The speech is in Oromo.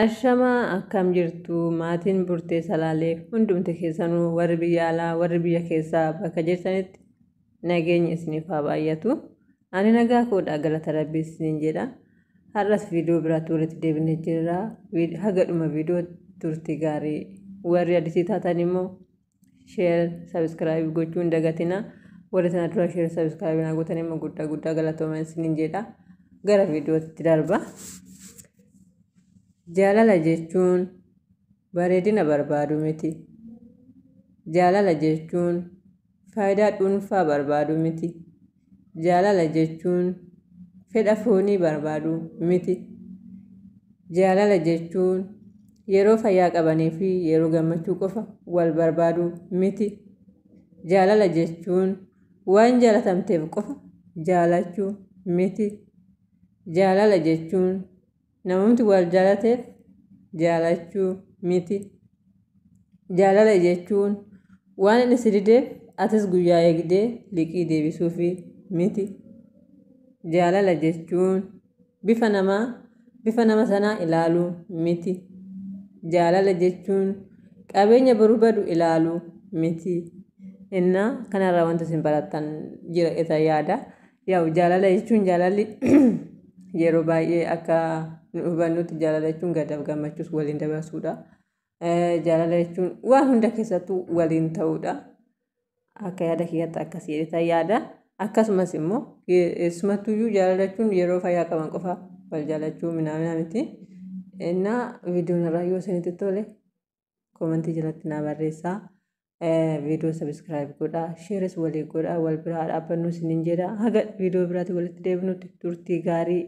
Ashama akkam jirtu maatiin burtee salaalee hundumti keessanuu warri biyya alaa warri biyya keessaa bakka jirtanitti nageenya isiniif haa baay'atu. Ani nagaa koodhaa galata rabbii isiniin jedha. Har'as viidiyoo biraatti walitti deebinee jirra. Haga dhuma viidiyoo turtii gaarii. Warri addisii taatan immoo sheer sabiskiraayib gochuu hin dagatina. Warri sana dura sheer sabiskiraayib naa gootan immoo guddaa galatoomaa isiniin jedha. Gara viidiyootti darba. Jaalala jechuun bareedina barbaadu miti. Jaalala jechuun faayidaa dhuunfaa barbaadu miti. Jaalala jechuun fedha foonii barbaadu miti. Jaalala jechuun yeroo fayyaa qabanii fi yeroo gammachuu qofa wal barbaadu miti. Jaalala jechuun waan jaalatamteef qofa jaalachuu miti. Jaalala jechuun namumti wal jaalateef jaalachuu miti. Jaalala jechuun waan inni si dideef atis guyyaa eegdee liqii deebisuufi miti. Jaalala jechuun bifa nama sanaa ilaaluu miti. Jaalala jechuun qabeenya boruu badu ilaaluu miti. Innaa kanarraa wanta isin barattan jira isa yaada. Jaalala jechuun jaalalli yeroo baay'ee akka nu hubannutti jaalala jechuun gaddaaf gammachuus waliin dabarsuudha. Jaalala jechuun waan hunda keessattuu waliin ta'uudha. Akka yaada kiyyaatti akkasii isa yaada. Akkasumas immoo eessumattuyyuu jaalala jechuun yeroo fayyaa qaban qofa wal jaalachuu minaa miti. Innaa viidiyoon irraa yoo isinitti tole koomentii jalatti naa barreessaa. Viidiyoo sabiskiraayib godhaa, sheeris walii godhaa, wal biraa dhaabbannu isiniin jedha. Haga viidiyoo biraatti walitti deebinutti turtii gaarii.